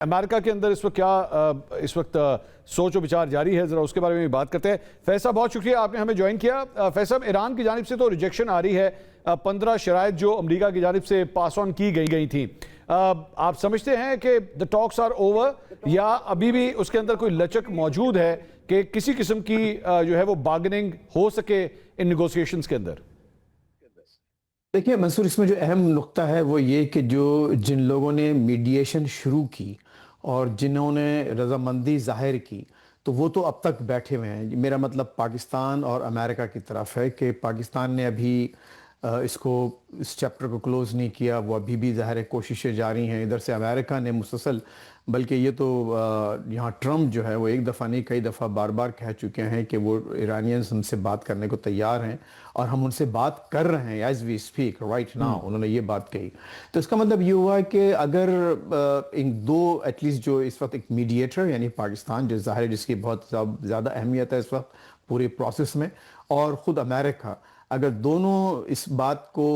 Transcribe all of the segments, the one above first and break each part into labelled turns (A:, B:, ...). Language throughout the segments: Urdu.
A: امریکہ کے اندر اس وقت کیا اس وقت سوچ و بچار جاری ہے، ذرا اس کے بارے میں بھی بات کرتے ہیں۔ فیض صاحب بہت شکریہ آپ نے ہمیں جوائن کیا۔ فیض صاحب، ایران کی جانب سے تو ریجیکشن آ رہی ہے 15 شرائط جو امریکہ کی جانب سے پاس آن کی گئی تھیں، آپ سمجھتے ہیں کہ the talks are over یا ابھی بھی اس کے اندر کوئی لچک موجود ہے کہ کسی قسم کی جو ہے وہ بارگننگ ہو سکے ان نیگوسیشنز کے اندر؟
B: دیکھیں منصور، اس میں جو اہم نقطہ ہے وہ یہ کہ جن لوگوں نے میڈیشن شروع کی اور جنہوں نے رضامندی ظاہر کی تو وہ تو اب تک بیٹھے ہوئے ہیں۔ میرا مطلب پاکستان اور امریکہ کی طرف ہے کہ پاکستان نے ابھی اس چیپٹر کو کلوز نہیں کیا، وہ ابھی بھی ظاہر کوششیں جاری ہیں۔ ادھر سے امریکہ نے مسلسل، بلکہ یہ تو یہاں ٹرمپ جو ہے وہ ایک دفعہ نہیں کئی دفعہ بار بار کہہ چکے ہیں کہ وہ ایرانینز ہم سے بات کرنے کو تیار ہیں اور ہم ان سے بات کر رہے ہیں as we speak right now, انہوں نے یہ بات کہی۔ تو اس کا مطلب یہ ہوا کہ اگر ان دو ایٹ لیسٹ جو اس وقت ایک میڈیٹر یعنی پاکستان جو ظاہر جس کی بہت زیادہ اہمیت ہے اس وقت پورے پروسیس میں، اور خود امریکہ، اگر دونوں اس بات کو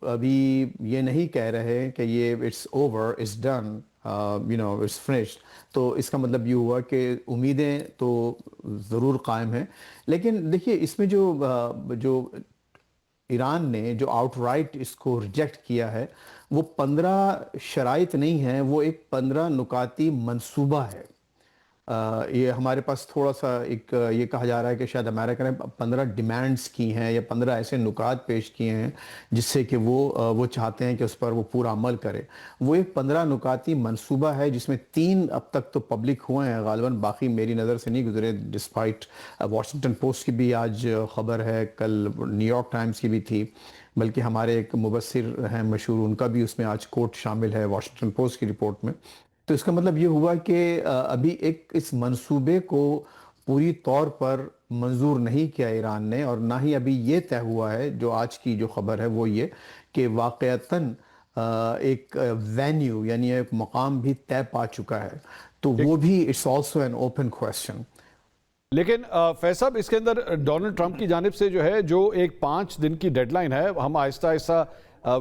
B: ابھی یہ نہیں کہہ رہے کہ یہ it's over, it's done, it's finished, تو اس کا مطلب یہ ہوا کہ امیدیں تو ضرور قائم ہیں۔ لیکن دیکھیے اس میں جو ایران نے جو آؤٹ رائٹ اس کو ریجیکٹ کیا ہے وہ 15 شرائط نہیں ہیں، وہ ایک 15 نکاتی منصوبہ ہے۔ یہ ہمارے پاس تھوڑا سا ایک یہ کہا جا رہا ہے کہ شاید امریکہ نے 15 ڈیمانڈز کی ہیں یا 15 ایسے نکات پیش کیے ہیں جس سے کہ وہ چاہتے ہیں کہ اس پر وہ پورا عمل کرے۔ وہ ایک 15 نکاتی منصوبہ ہے جس میں 3 اب تک تو پبلک ہوئے ہیں غالباً، باقی میری نظر سے نہیں گزرے، ڈسپائٹ واشنگٹن پوسٹ کی بھی آج خبر ہے، کل نیو یارک ٹائمز کی بھی تھی، بلکہ ہمارے ایک مبصر ہیں مشہور، ان کا بھی اس میں آج کوٹ شامل ہے واشنگٹن پوسٹ کی رپورٹ میں۔ تو اس کا مطلب یہ ہوا کہ ابھی ایک اس منصوبے کو پوری طور پر منظور نہیں کیا ایران نے، اور نہ ہی ابھی یہ طے ہوا ہے، جو آج کی جو خبر ہے وہ یہ کہ واقعتاً ایک وینیو یعنی ایک مقام بھی طے پا چکا ہے، تو وہ بھی it's also an open question.
A: لیکن فیض صاحب، اس کے اندر ڈونلڈ ٹرمپ کی جانب سے جو ہے جو ایک 5 دن کی ڈیڈ لائن ہے، ہم آہستہ آہستہ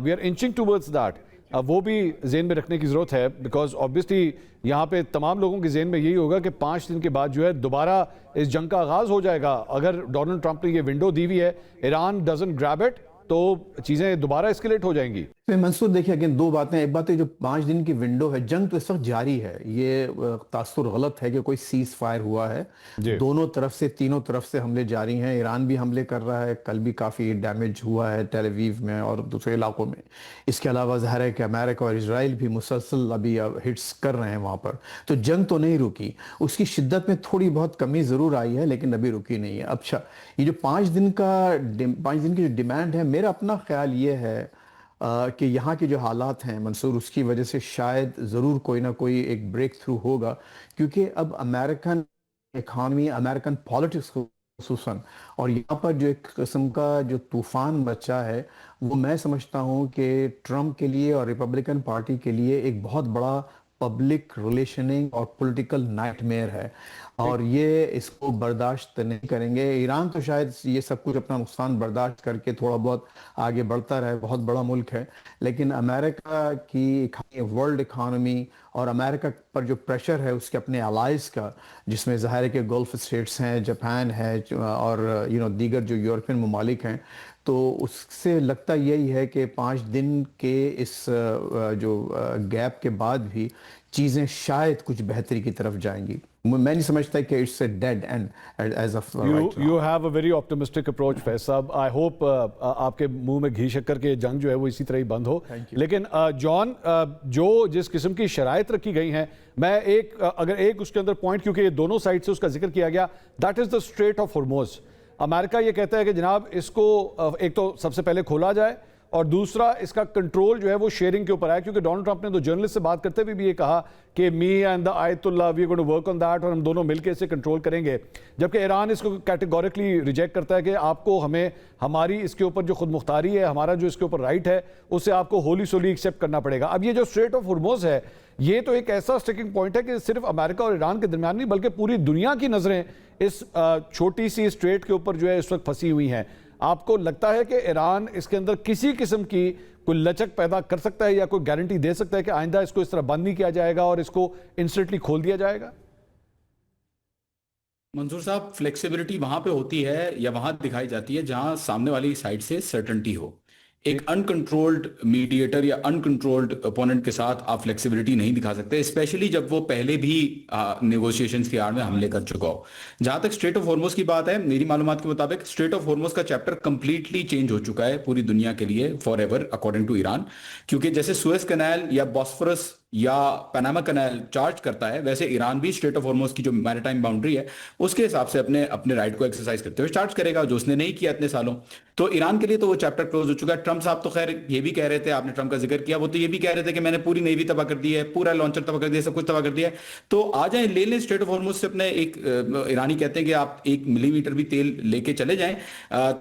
A: وی آر انچنگ ٹوورڈز دیٹ، وہ بھی ذہن میں رکھنے کی ضرورت ہے، بیکاز آبویسلی یہاں پہ تمام لوگوں کے ذہن میں یہی ہوگا کہ 5 دن کے بعد جو ہے دوبارہ اس جنگ کا آغاز ہو جائے گا۔ اگر ڈونلڈ ٹرمپ نے یہ ونڈو دی ہوئی ہے، ایران ڈزنٹ گریب اٹ، تو چیزیں دوبارہ اسکیلیٹ ہو جائیں گی۔
B: منصور دیکھیں اگین 2 باتیں، ایک بات ہے جو 5 دن کی ونڈو ہے، جنگ تو اس وقت جاری ہے، یہ تاثر غلط ہے کہ کوئی سیز فائر ہوا ہے، دونوں طرف سے تینوں طرف سے حملے جاری ہیں، ایران بھی حملے کر رہا ہے، کل بھی کافی ڈیمیج ہوا ہے ٹیل اویو میں اور دوسرے علاقوں میں۔ اس کے علاوہ ظاہر ہے کہ امریکہ اور اسرائیل بھی مسلسل ابھی ہٹس کر رہے ہیں وہاں پر، تو جنگ تو نہیں رکی، اس کی شدت میں تھوڑی بہت کمی ضرور آئی ہے لیکن ابھی رکی نہیں ہے۔ اچھا، یہ جو 5 دن کی جو ڈیمانڈ ہے، میرا اپنا خیال یہ ہے کہ یہاں کے جو حالات ہیں منصور، اس کی وجہ سے شاید ضرور کوئی نہ کوئی ایک بریک تھرو ہوگا، کیونکہ اب امریکن اکانومی، امریکن پالیٹکس خصوصاً، اور یہاں پر جو ایک قسم کا جو طوفان مچا ہے، وہ میں سمجھتا ہوں کہ ٹرمپ کے لیے اور ریپبلکن پارٹی کے لیے ایک بہت بڑا پبلک ریلیشننگ اور پولیٹیکل نائٹ میئر ہے، اور یہ اس کو برداشت نہیں کریں گے۔ ایران تو شاید یہ سب کچھ اپنا نقصان برداشت کر کے تھوڑا بہت آگے بڑھتا رہے، بہت بڑا ملک ہے، لیکن امریکہ کی ورلڈ اکانومی اور امریکہ پر جو پریشر ہے اس کے اپنے الائز کا، جس میں ظاہر ہے کہ گلف اسٹیٹس ہیں، جاپان ہے اور دیگر جو یورپین ممالک ہیں، تو اس سے لگتا یہی ہے کہ 5 دن کے اس جو گیپ کے بعد بھی چیزیں شاید کچھ بہتری کی طرف جائیں گی۔ میں نہیں سمجھتا کہ it's a dead end as of right now.
A: You have a very optimistic approach Faiz صاحب، I hope آپ کے منہ میں گھی شکر کے جنگ جو ہے وہ اسی طرح ہی بند ہو۔ لیکن جان، جس قسم کی شرائط رکھی گئی ہیں، میں اگر ایک اس کے اندر پوائنٹ، کیونکہ یہ دونوں سائڈ سے اس کا ذکر کیا گیا، that is the Strait of Hormuz۔ امریکہ یہ کہتا ہے کہ جناب اس کو ایک تو سب سے پہلے کھولا جائے، اور دوسرا اس کا کنٹرول جو ہے وہ شیئرنگ کے اوپر ہے، کیونکہ ڈونلڈ ٹرمپ نے تو جرنلسٹ سے بات کرتے ہوئے بھی یہ کہا کہ می and the Ayatollah we are going to work on that, اور ہم دونوں مل کے اسے کنٹرول کریں گے، جبکہ ایران اس کو کیٹیگورکلی ریجیکٹ کرتا ہے کہ آپ کو ہماری اس کے اوپر جو خود مختاری ہے، ہمارا جو اس کے اوپر رائٹ ہے، اسے آپ کو ہولی سولی ایکسیپٹ کرنا پڑے گا۔ اب یہ جو اسٹریٹ آف ہرمز ہے، یہ تو ایک ایسا سٹیکنگ پوائنٹ ہے کہ صرف امریکہ اور ایران کے درمیان نہیں بلکہ پوری دنیا کی نظریں اس چھوٹی سی اسٹریٹ کے اوپر جو ہے اس وقت پھنسی ہوئی ہیں۔ آپ کو لگتا ہے کہ ایران اس کے اندر کسی قسم کی کوئی لچک پیدا کر سکتا ہے یا کوئی گارنٹی دے سکتا ہے کہ آئندہ اس کو اس طرح بند نہیں کیا جائے گا اور اس کو انسٹنٹلی کھول دیا جائے گا؟
C: منظور صاحب، فلیکسیبلٹی وہاں پہ ہوتی ہے یا وہاں دکھائی جاتی ہے جہاں سامنے والی سائڈ سے سرٹنٹی ہو. ایک انکنٹرولڈ میڈیٹر یا انکنٹرولڈ اپوننٹ کے ساتھ آپ فلیکسیبلٹی نہیں دکھا سکتے، اسپیشلی جب وہ پہلے بھی نیگوشیشنز کی آڑ میں حملے کر چکا ہو. جہاں تک اسٹریٹ آف ہارموز کی بات ہے، میری معلومات کے مطابق اسٹریٹ آف ہارموز کا چیپٹر کمپلیٹلی چینج ہو چکا ہے پوری دنیا کے لیے forever according to Iran, کیونکہ جیسے سوئز کینال یا باسفورس یا پیناما کینال چارج کرتا ہے، ویسے ایران بھی اسٹریٹ آف ہارموز کی جو میریٹائم باؤنڈری ہے اس کے حساب سے اپنے رائٹ کو ایکسرسائز کرتے ہوئے چارج کرے گا، جو اس نے نہیں کیا اتنے سالوں. تو ایران کے لیے تو وہ چیپٹر کلوز ہو چکا ہے. ٹرمپ صاحب تو خیر یہ بھی کہہ رہے تھے، آپ نے ٹرمپ کا ذکر کیا، وہ تو یہ بھی کہہ رہے تھے کہ میں نے پوری نیوی تباہ کر دی ہے، پورا لانچر تباہ کر دیا، سب کچھ تباہ کر دیا ہے. تو آ جائیں، لے لیں اسٹریٹ آف ہارموز سے اپنے ایک ایرانی کہتے ہیں کہ آپ 1 ملی میٹر بھی تیل لے کے چلے جائیں.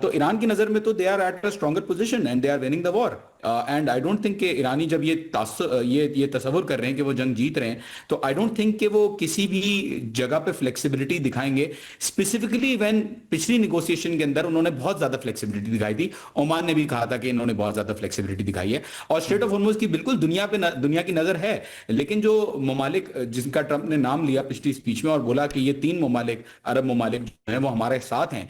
C: تو ایران کی نظر میں تو they are at a stronger position and they are winning the war. And I don't think کہ ایرانی جب یہ تصور کر رہے ہیں کہ وہ جنگ جیت رہے ہیں، تو آئی ڈونٹ تھنک کہ وہ کسی بھی جگہ پہ فلیکسیبلٹی دکھائیں گے. اسپیسیفکلی وین پچھلی نیگوسیشن کے اندر انہوں نے بہت زیادہ فلیکسیبلٹی دکھائی تھی، عمان نے بھی کہا تھا کہ انہوں نے بہت زیادہ فلیکسیبلٹی دکھائی ہے. اور اسٹریٹ آف ہارموز کی بالکل دنیا کی نظر ہے، لیکن جو ممالک جن کا ٹرمپ نے نام لیا پچھلی اسپیچ میں اور بولا کہ یہ 3 ممالک عرب ممالک جو ہیں وہ ہمارے ساتھ ہیں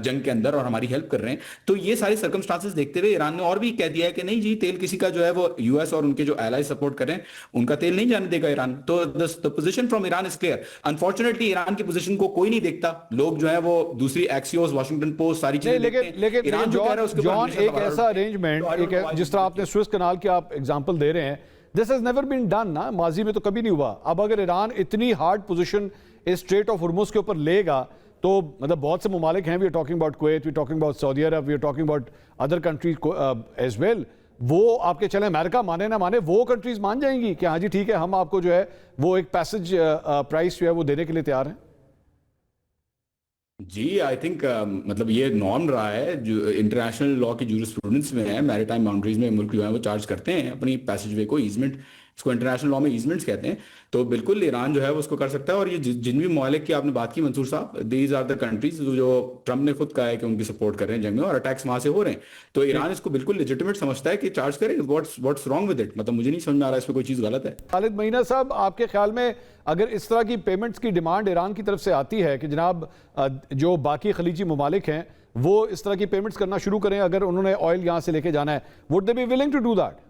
C: جنگ کے اندر اور ہماری ہیلپ کر رہے ہیں، تو یہ ساری سرکمسٹانسز دیکھتے ہوئے ایران نے اور بھی کہہ دیا ہے کہ نہیں جی، تیل کسی کا جو ہے وہ یو ایس اور ان کے جو ایلائی سپورٹ کریں ان کا تیل نہیں جانے دے گا ایران. تو the position from Iran is clear. Unfortunately Iran کی پوزیشن کو کوئی نہیں دیکھتا، لوگ جو ہیں وہ دوسری ایکسیوس، واشنگٹن پوسٹ، ساری چیزیں دیکھتے ہیں.
A: لیکن جان ایک ایسا ارینجمنٹ، جس طرح آپ نے سوئس کنال کی آپ ایگزامپل دے رہے ہیں، this has never been done نا، ماضی میں تو کبھی نہیں ہوا. اب اگر ایران اتنی ہارڈ پوزیشن اس اسٹریٹ آف ہرمز کے اوپر لے گا تو مطلب بہت سے ممالک ہیں، we are talking about Kuwait, we are talking about Saudi Arab, we are talking about other countries as well. وہ آپ کے چلیں امریکہ مانے نہ مانے، وہ کنٹریز مان جائیں گی کہ ہاں جی ٹھیک ہے، ہم آپ کو جو ہے وہ ایک پیسج پرائس جو ہے وہ دینے کے لیے تیار ہیں.
C: جی آئی تھنک مطلب یہ نارم رہا ہے جو انٹرنیشنل لا کی جورسپروڈنس میں ہے، میریٹائم باؤنڈریز میں ملک جو ہیں وہ چارج کرتے ہیں اپنی پیسج وے کو، ایزمنٹ، اس کو انٹرنیشنل لا میں ایزمنٹس کہتے ہیں. تو بالکل ایران جو ہے وہ اس کو کر سکتا ہے. اور یہ جن بھی ممالک کی آپ نے بات کی منصور صاحب، دیز آر دا کنٹریز جو ٹرمپ نے خود کہا ہے کہ ان کی سپورٹ کر رہے ہیں جنگ میں اور اٹیکس وہاں سے ہو رہے ہیں. تو ایران اس کو بالکل لیجیٹیمیٹ سمجھتا ہے کہ چارج کرے. What's wrong with it? مطلب مجھے نہیں سمجھ میں آ رہا ہے اس میں کوئی چیز غلط ہے.
A: خالد مہینہ صاحب، آپ کے خیال میں اگر اس طرح کی پیمنٹس کی ڈیمانڈ ایران کی طرف سے آتی ہے کہ جناب جو باقی خلیجی ممالک ہیں وہ اس طرح کی پیمنٹس کرنا شروع کریں اگر انہوں نے آئل یہاں سے لے کے جانا ہے، would they be willing to do that?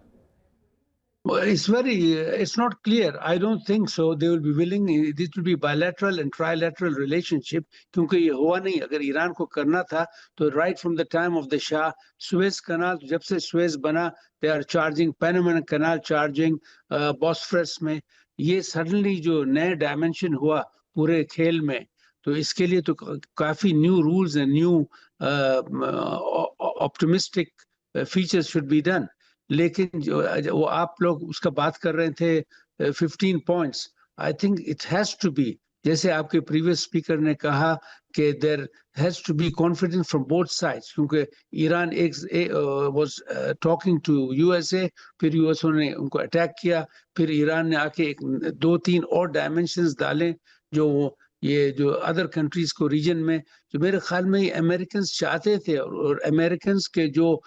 D: Well, it's not clear. I don't think so. They will be willing. This will be bilateral and trilateral relationship. کیونکہ یہ ہوا نہیں. اگر ایران کو کرنا تھا تو right from the time of the Shah, Suez Canal جب سے سویز بنا, they are charging Panama Canal, charging Bosphorus میں. یہ suddenly جو نئے ڈائمنشن ہوا پورے کھیل میں, تو اس کے لیے تو کافی new rules and new optimistic features should be done. لیکن وہ آپ لوگ اس کا بات کر رہے تھے 15 points. I think it has to be, جیسے آپ کے پریویس اسپیکر نے کہا کہ there has to be confidence from both sides, کیونکہ Iran was talking to USA, پھر USA نے ان کو اٹیک کیا, پھر ایران نے آ کے 2-3 اور ڈائمنشنز ڈالیں جو یہ جو ادر کنٹریز کو ریجن میں, جو میرے خیال میں امریکنز چاہتے تھے. اور امریکنز کے جو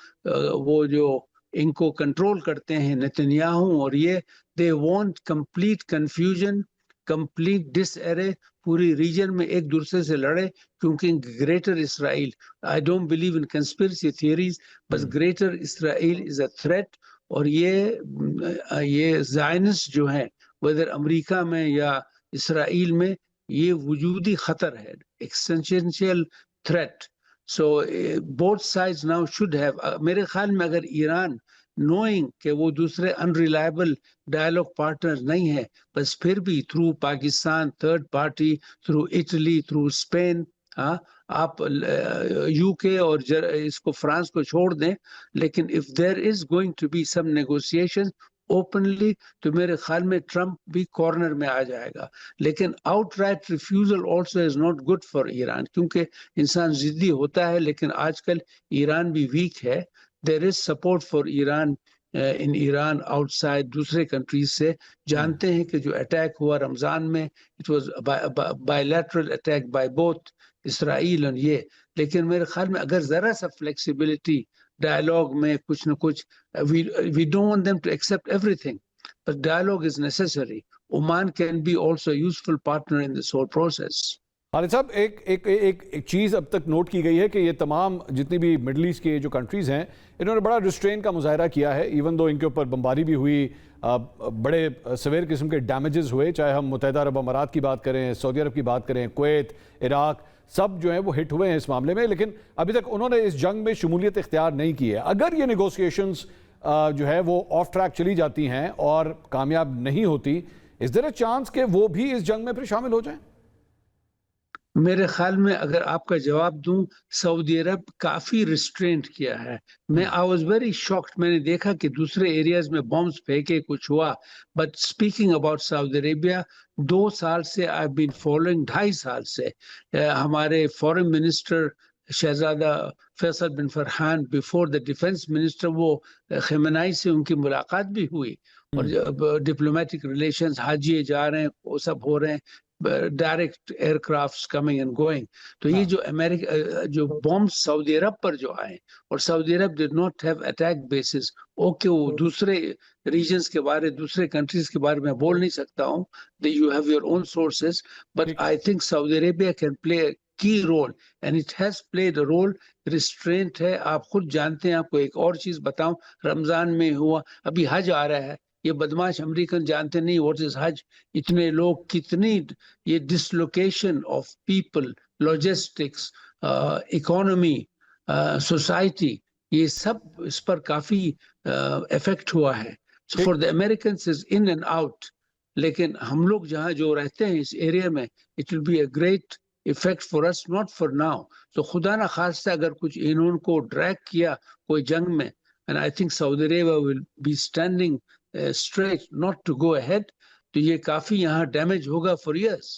D: وہ جو ان کو کنٹرول کرتے ہیں نتنیاہو اور یہ, they want complete confusion, complete disarray, پوری ریجن میں ایک دوسرے سے لڑے, کیونکہ greater Israel, I don't believe in conspiracy theories, but greater Israel is a threat. اور یہ زائنسٹ جو ہیں whether امریکہ میں یا اسرائیل میں, یہ وجودی خطر ہے, existential threat. So both sides now should have, میرے خیال میں اگر ایران knowing کہ وہ دوسرے unreliable dialogue partner نہیں ہے, بس پھر بھی through Pakistan, third party, through Italy, through Spain, آپ یو کے اور اس کو فرانس کو چھوڑ دیں, لیکن if there is going to be some negotiation openly, تو میرے خیال میں ٹرمپ بھی کارنر میں آ جائے گا. لیکن outright refusal also is not good for Iran, کیونکہ انسان ضدی ہوتا ہے, لیکن آج کل ایران بھی ویک ہے. There is support for Iran in Iran outside, دوسرے کنٹریز سے جانتے ہیں کہ جو اٹیک ہوا رمضان میں, it was a bilateral attack by both اسرائیل اور یہ. لیکن میرے خیال میں اگر ذرا سا فلیکسیبلٹی ڈائلاگ میں کچھ نہ کچھ. We don't want them to accept everything, but dialogue is necessary. Oman can be also a useful partner in this whole process.
A: خالد صاحب ایک چیز اب تک نوٹ کی گئی ہے کہ یہ تمام جتنی بھی مڈل ایسٹ کی جو کنٹریز ہیں انہوں نے بڑا ریسٹرین کا مظاہرہ کیا ہے، ایون دو ان کے اوپر بمباری بھی ہوئی، بڑے سویر قسم کے ڈیمیجز ہوئے، چاہے ہم متحدہ عرب امارات کی بات کریں، سعودی عرب کی بات کریں، کویت، عراق، سب جو ہیں وہ ہٹ ہوئے ہیں اس معاملے میں، لیکن ابھی تک انہوں نے اس جنگ میں شمولیت اختیار نہیں کی ہے. اگر یہ نیگوسیشنز جو ہے وہ آف ٹریک چلی جاتی ہیں اور کامیاب نہیں ہوتی، از دیر اے چانس کہ وہ بھی اس جنگ میں پھر شامل ہو جائیں؟
D: میرے خیال میں اگر آپ کا جواب دوں، سعودی عرب کافی ریسٹرینٹ کیا ہے. میں آئی واز ویری شاکڈ، میں نے دیکھا کہ دوسرے ایریاز میں بمبس پھینکے، کچھ ہوا، بٹ اسپیکنگ اباؤٹ سعودی عربیہ 2 سال سے آئی بین فالوئنگ، 2.5 سال سے ہمارے فورن منسٹر شہزادہ Faisal bin Farhan before the defence minister, وہ خامنہئی سے ان کی ملاقات بھی ہوئی، اور ڈپلومیٹک ریلیشنز، حاجی جا رہے ہیں، وہ سب ہو رہے ہیں، direct aircrafts coming and going. تو یہ جو امریکہ جو بمب سعودی عرب پر جو آئے، اور Saudi Arab did not have attack bases, okay وہ دوسرے ریجنز کے بارے، دوسرے کنٹریز کے بارے میں بول نہیں سکتا ہوں، you have your own sources, but I think Saudi Arabia can play a key role and it has played a role. Restraint ہے، آپ خود جانتے ہیں. آپ کو ایک اور چیز بتاؤں، رمضان میں ہوا، ابھی حج آ رہا ہے، یہ بدماش امریکن جانتے نہیں واٹ از حج. اتنے لوگ، کتنی یہ dislocation of people, logistics, economy, society, یہ سب اس پر کافی افیکٹ ہوا ہے. So for the Americans is in and out, لیکن ہم لوگ جہاں جو رہتے ہیں اس ایریا میں، it will be a great effect for us, not for now. So خدا نہ خواستہ اگر کچھ انہوں کو ڈریگ کیا کوئی جنگ میں، and I think Saudi Arabia will be standing straight not to go ahead, تو یہ کافی یہاں ڈیمیج ہوگا for years.